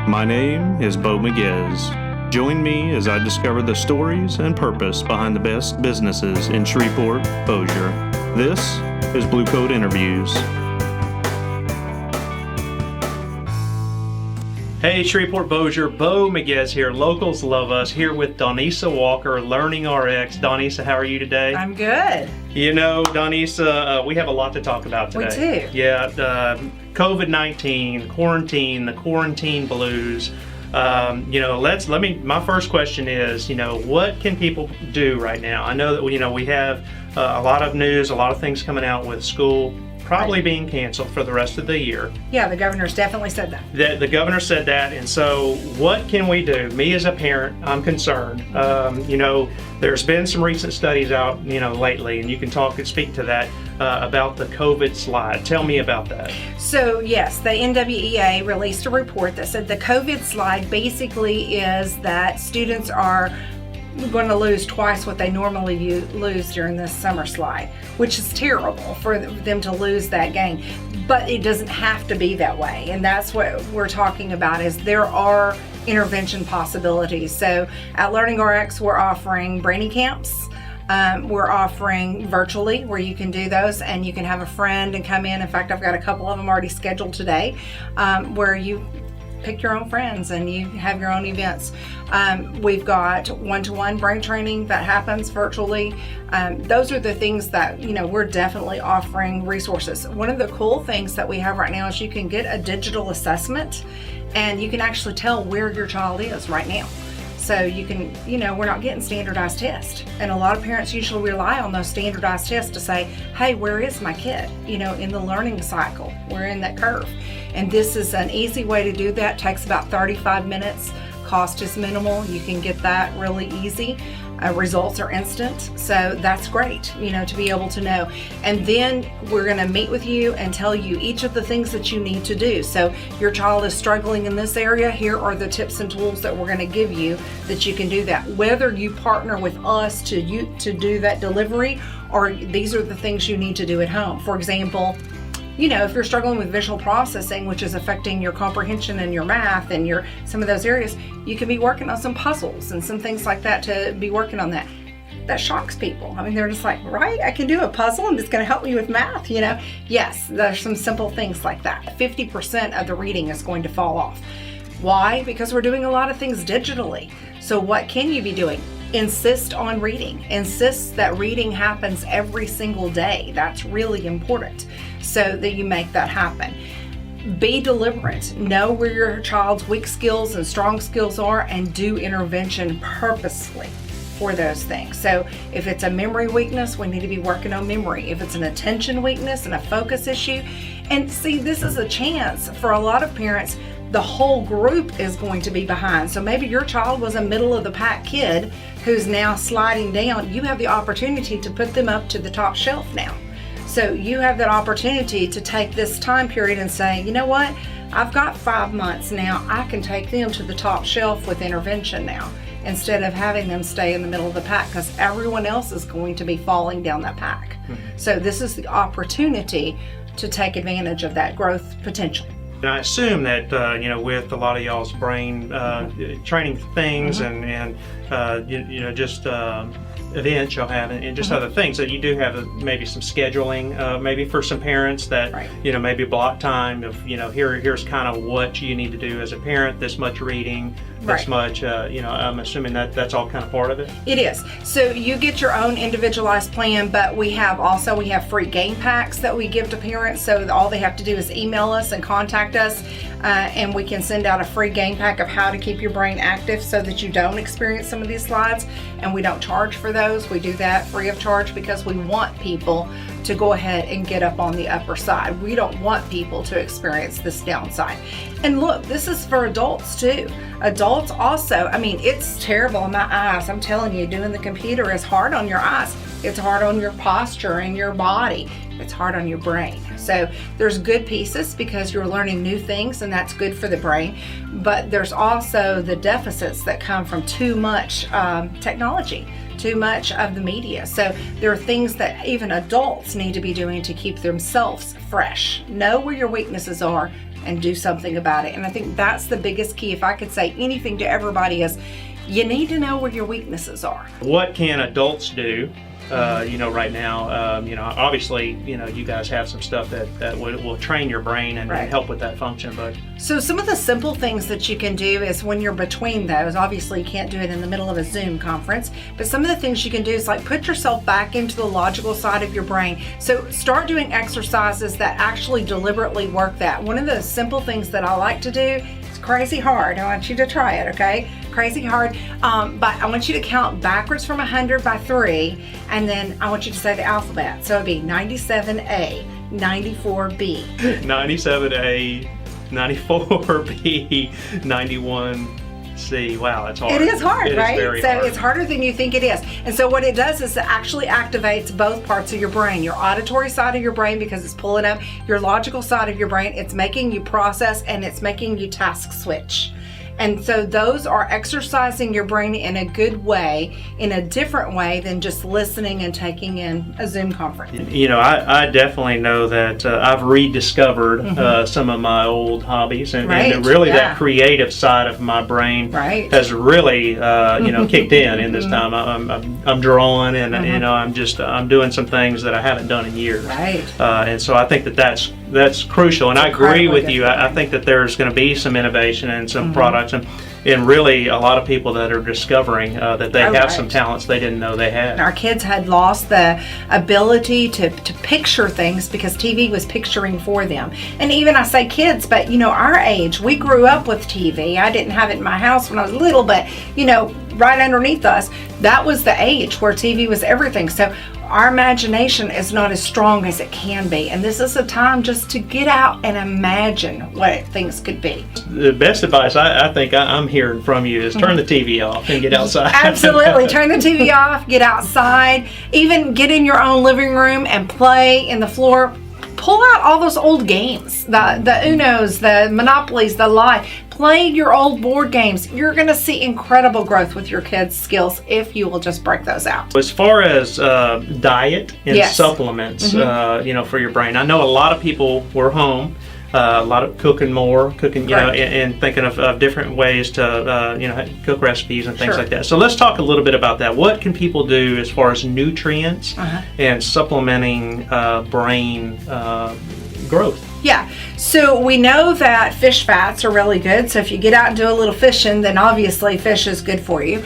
My name is Bo Miguez. Join me as I discover the stories and purpose behind the best businesses in Shreveport, Bossier. This is Blue Coat Interviews. Hey, Shreveport, Bossier, Bo Miguez here. Locals love us. Here with Donesa Walker, LearningRx. Donesa, how are you today? I'm good. You know, Donesa, we have a lot to talk about today. We do. Yeah, COVID-19, quarantine, the quarantine blues. My first question is, what can people do right now? I know that, we have a lot of news, a lot of things coming out with school probably being canceled for the rest of the year. Yeah, the governor's definitely said that. The governor said that, and so what can we do? Me as a parent, I'm concerned. There's been some recent studies out, lately, and you can speak to that about the COVID slide. Tell me about that. So yes, the NWEA released a report that said the COVID slide basically is that students are going to lose twice what they normally lose during this summer slide, which is terrible for them to lose that gain. But it doesn't have to be that way, and that's what we're talking about. Is there are intervention possibilities. So at LearningRx, we're offering brainy camps. We're offering virtually where you can do those and you can have a friend and come in. In fact, I've got a couple of them already scheduled today, where you pick your own friends and you have your own events. We've got one-to-one brain training that happens virtually. Those are the things that, we're definitely offering resources. One of the cool things that we have right now is you can get a digital assessment and you can actually tell where your child is right now. So you can, we're not getting standardized tests. And a lot of parents usually rely on those standardized tests to say, hey, where is my kid? In the learning cycle, we're in that curve. And this is an easy way to do that. Takes about 35 minutes. Cost is minimal. You can get that really easy. Results are instant. So that's great, to be able to know. And then we're going to meet with you and tell you each of the things that you need to do. So your child is struggling in this area. Here are the tips and tools that we're going to give you that you can do that. Whether you partner with us to do that delivery, or these are the things you need to do at home. For example, if you're struggling with visual processing, which is affecting your comprehension and your math and some of those areas, you can be working on some puzzles and some things like that to be working on that. That shocks people. I mean, they're just like, right, I can do a puzzle and it's going to help me with math, Yes, there's some simple things like that. 50% of the reading is going to fall off. Why? Because we're doing a lot of things digitally. So what can you be doing? Insist on reading. Insist that reading happens every single day. That's really important, so that you make that happen. Be deliberate. Know where your child's weak skills and strong skills are and do intervention purposely for those things. So if it's a memory weakness, we need to be working on memory. If it's an attention weakness and a focus issue, and see, this is a chance for a lot of parents. The whole group is going to be behind. So maybe your child was a middle of the pack kid who's now sliding down. You have the opportunity to put them up to the top shelf now. So you have that opportunity to take this time period and say, you know what? I've got 5 months now. I can take them to the top shelf with intervention now, instead of having them stay in the middle of the pack, because everyone else is going to be falling down that pack. Mm-hmm. So this is the opportunity to take advantage of that growth potential. And I assume that, with a lot of y'all's brain training things and just events y'all have and just other things, that you do have maybe some scheduling, maybe for some parents that, right. Maybe block time of, here's kind of what you need to do as a parent, this much reading, this right. much, I'm assuming that's all kind of part of it? It is. So you get your own individualized plan, but we have free game packs that we give to parents. So all they have to do is email us and contact us, and we can send out a free game pack of how to keep your brain active so that you don't experience some of these slides. And we don't charge for those. We do that free of charge because we want people to go ahead and get up on the upper side. We don't want people to experience this downside. And look, this is for adults too. Adults also, it's terrible on my eyes. I'm telling you, doing the computer is hard on your eyes. It's hard on your posture and your body. It's hard on your brain. So there's good pieces because you're learning new things and that's good for the brain. But there's also the deficits that come from too much technology, too much of the media. So there are things that even adults need to be doing to keep themselves fresh. Know where your weaknesses are and do something about it. And I think that's the biggest key. If I could say anything to everybody is, you need to know where your weaknesses are. What can adults do? Right now, obviously, you guys have some stuff that will train your brain and help with that function. But so some of the simple things that you can do is when you're between those, obviously you can't do it in the middle of a Zoom conference, but some of the things you can do is like put yourself back into the logical side of your brain. So start doing exercises that actually deliberately work that. One of the simple things that I like to do, it's crazy hard. I want you to try it, okay? Crazy hard, but I want you to count backwards from 100 by 3, and then I want you to say the alphabet. So it'd be 97A, 94B, 97A, 94B, 91C. Wow, that's hard. It is hard, it right? Is very so hard. It's harder than you think it is. And so what it does is it actually activates both parts of your brain. Your auditory side of your brain, because it's pulling up your logical side of your brain. It's making you process, and it's making you task switch. And so those are exercising your brain in a good way, in a different way than just listening and taking in a Zoom conference. I definitely know that I've rediscovered some of my old hobbies, and really that creative side of my brain has really, kicked in this time. I'm drawing, and I'm doing some things that I haven't done in years. And so I think that's crucial, and I agree with you. I think that there's going to be some innovation and some products, and really a lot of people that are discovering that they have some talents they didn't know they had. Our kids had lost the ability to picture things because TV was picturing for them. And even I say kids, but our age, we grew up with TV. I didn't have it in my house when I was little, but right underneath us, that was the age where TV was everything. So our imagination is not as strong as it can be. And this is a time just to get out and imagine what things could be. The best advice I think I'm hearing from you is turn the TV off and get outside. Absolutely. Turn the TV off, get outside, even get in your own living room and play in the floor. Pull out all those old games, the Unos, the Monopolies, the Life. Play your old board games. You're going to see incredible growth with your kids' skills if you will just break those out. As far as diet and supplements, for your brain, I know a lot of people were home. A lot of cooking, and thinking of different ways to, cook recipes and things like that. So let's talk a little bit about that. What can people do as far as nutrients and supplementing brain growth? Yeah, so we know that fish fats are really good. So if you get out and do a little fishing, then obviously fish is good for you.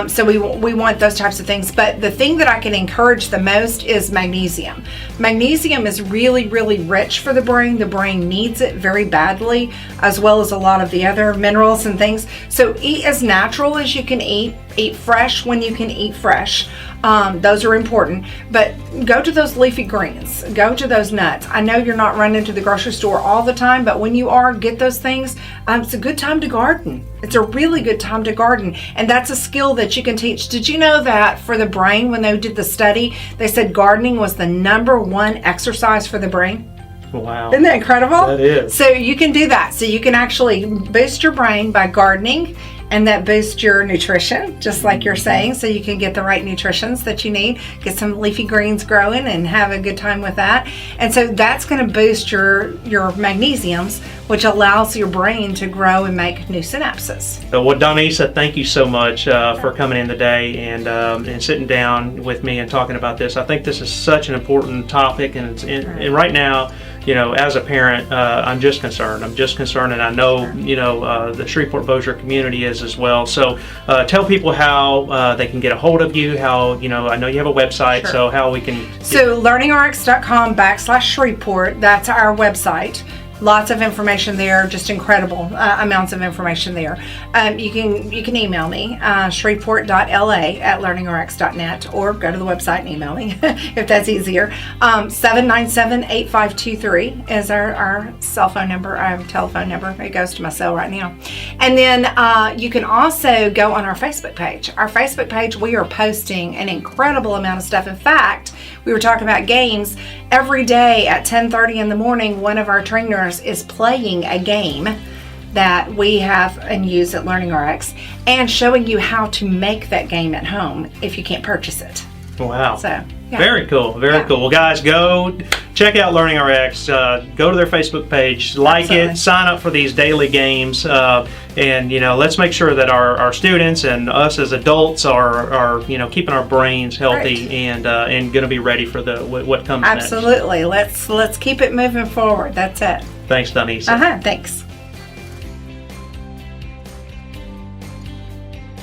So we want those types of things. But the thing that I can encourage the most is magnesium. Magnesium is really, really rich for the brain. The brain needs it very badly, as well as a lot of the other minerals and things. So eat as natural as you can eat. Eat fresh when you can eat fresh. Those are important, but go to those leafy greens, go to those nuts. I know you're not running to the grocery store all the time, but when you are, get those things. It's a good time to garden. It's a really good time to garden, and that's a skill that you can teach. Did you know that for the brain, when they did the study, they said gardening was the #1 exercise for the brain? Wow. Isn't that incredible? That is. So you can do that. So you can actually boost your brain by gardening, and that boosts your nutrition, just like you're saying, so you can get the right nutritions that you need, get some leafy greens growing and have a good time with that. And so that's going to boost your magnesiums, which allows your brain to grow and make new synapses. Well, Donesa, thank you so much for coming in today and sitting down with me and talking about this. I think this is such an important topic, and right now, as a parent, I'm just concerned. And I know, the Shreveport-Bossier community is as well. So tell people how they can get a hold of you, how, I know you have a website, so how we can... So LearningRx.com/Shreveport, that's our website. Lots of information there, just incredible amounts of information there. You can email me, shreveport.la@learningrx.net, or go to the website and email me if that's easier. 797-8523 is our cell phone number, our telephone number. It goes to my cell right now. And then you can also go on our Facebook page. Our Facebook page, we are posting an incredible amount of stuff. In fact, we were talking about games. Every day at 10:30 in the morning, one of our trainers is playing a game that we have and use at LearningRx and showing you how to make that game at home if you can't purchase it. Wow. So, yeah. Very cool. Very Yeah. cool. Well, guys, go check out LearningRx. Go to their Facebook page, like Absolutely. it, sign up for these daily games, and let's make sure that our students and us as adults are keeping our brains healthy and going to be ready for what comes next. Absolutely. Let's keep it moving forward. That's it. Thanks, Donesa. Thanks.